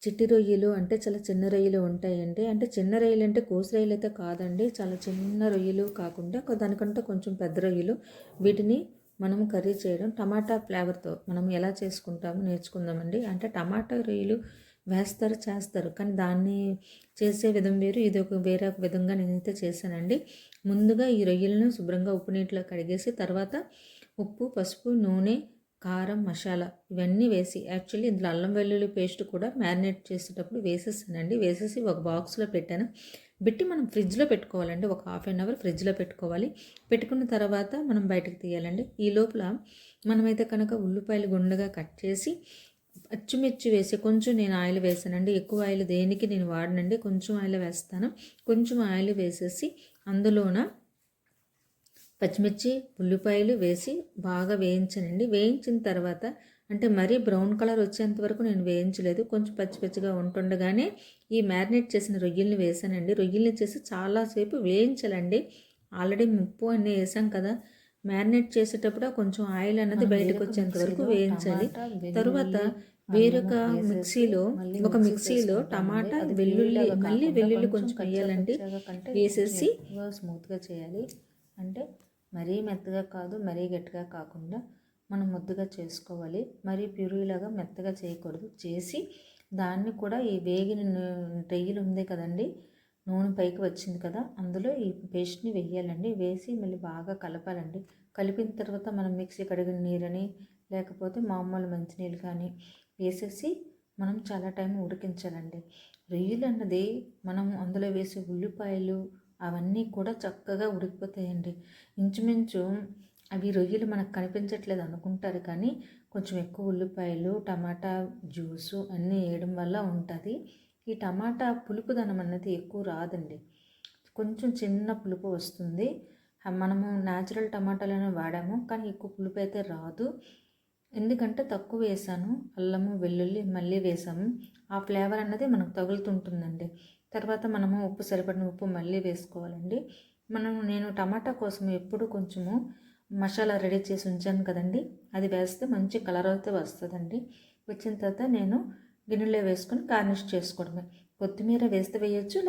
చిట్టి రొయ్యలు అంటే చాలా చిన్న రొయ్యలు ఉంటాయండి. అంటే చిన్న రొయ్యలు అంటే కోసి రొయ్యలు అయితే కాదండి. చాలా చిన్న రొయ్యలు కాకుండా దానికంటే కొంచెం పెద్ద రొయ్యలు. వీటిని మనం కర్రీ చేయడం టమాటా ఫ్లేవర్తో మనం ఎలా చేసుకుంటామో నేర్చుకుందామండి. అంటే టమాటా రొయ్యలు వేస్తారు, చేస్తారు, కానీ దాన్ని చేసే విధం వేరు, ఇది వేరే ఒక విధంగా నేనైతే చేశానండి. ముందుగా ఈ రొయ్యలను శుభ్రంగా ఉప్పు నీటిలో కడిగేసి తర్వాత ఉప్పు, పసుపు, నూనె, కారం, మసాలా ఇవన్నీ వేసి, యాక్చువల్లీ ఇందులో అల్లం వెల్లుల్లి పేస్ట్ కూడా మ్యారినేట్ చేసేటప్పుడు వేసేసానండి. వేసేసి ఒక బాక్స్లో పెట్టాను. పెట్టి మనం ఫ్రిడ్జ్లో పెట్టుకోవాలండి. ఒక హాఫ్ అన్ అవర్ ఫ్రిడ్జ్లో పెట్టుకోవాలి. పెట్టుకున్న తర్వాత మనం బయటకు తీయాలండి. ఈ లోపల మనమైతే కనుక ఉల్లిపాయలు గుండగా కట్ చేసి పచ్చిమిర్చి వేసి, కొంచెం నేను ఆయిల్ వేసానండి. ఎక్కువ ఆయిల్ దేనికి నేను వాడనండి, కొంచెం ఆయిల్ వేస్తాను. కొంచెం ఆయిల్ వేసేసి అందులోన పచ్చిమిర్చి, ఉల్లిపాయలు వేసి బాగా వేయించానండి. వేయించిన తర్వాత అంటే మరీ బ్రౌన్ కలర్ వచ్చేంత వరకు నేను వేయించలేదు. కొంచెం పచ్చి పచ్చిగా ఉంటుండగానే ఈ మ్యారినేట్ చేసిన రొయ్యల్ని వేసానండి. రొయ్యల్ని చేసి చాలాసేపు వేయించాలండి. ఆల్రెడీ ఉప్పు అన్నీ వేసాం కదా. మ్యారినేట్ చేసేటప్పుడు కొంచెం ఆయిల్ అన్నది బయటకు వచ్చేంత వరకు వేయించాలి. తరువాత వేరొక మిక్సీలో టమాటా, వెల్లుల్లి, మళ్ళీ వెల్లుల్లి కొంచెం వేయాలండి. వేసేసి స్మూత్గా చేయాలి. అంటే మరీ మెత్తగా కాదు, మరీ గట్టిగా కాకుండా మనం ముద్దగా చేసుకోవాలి. మరీ ప్యూరీలాగా మెత్తగా చేయకూడదు. చేసి దాన్ని కూడా ఈ వేగిన రొయ్యలు ఉంది కదండి, నూనె పైకి వచ్చింది కదా, అందులో ఈ పేస్ట్ని వేయాలండి. వేసి మళ్ళీ బాగా కలపాలండి. కలిపిన తర్వాత మనం మిక్సీ కడిగిన నీరని లేకపోతే మామూలు మంచినీళ్ళు కానీ వేసేసి మనం చాలా టైం ఉడికించాలండి. రొయ్యలు అన్నది మనం అందులో వేసే ఉల్లిపాయలు అవన్నీ కూడా చక్కగా ఉడికిపోతాయండి. ఇంచుమించు అవి రొయ్యలు మనకు కనిపించట్లేదు అనుకుంటారు, కానీ కొంచెం ఎక్కువ ఉల్లిపాయలు, టమాటా జ్యూసు అన్నీ వేయడం వల్ల ఉంటుంది. ఈ టమాటా పులుపుదనం అన్నది ఎక్కువ రాదండి, కొంచెం చిన్న పులుపు వస్తుంది. మనము న్యాచురల్ టమాటాలను వాడాము, కానీ ఎక్కువ పులుపు అయితే రాదు. ఎందుకంటే తక్కువ వేసాను, అల్లము వెల్లుల్లి మళ్ళీ వేసాము. ఆ ఫ్లేవర్ అన్నది మనకు తగులుతుంటుందండి. తర్వాత మనము ఉప్పు సరిపడిన ఉప్పు మళ్ళీ వేసుకోవాలండి. నేను టమాటా కోసం ఎప్పుడు కొంచెము మసాలా రెడీ చేసి ఉంచాను కదండి, అది వేస్తే మంచి కలర్ అయితే వస్తుందండి. వచ్చిన తర్వాత నేను గిన్నెలో వేసుకొని గార్నిష్ చేసుకోవడమే. కొత్తిమీర వేస్తే వేయచ్చు.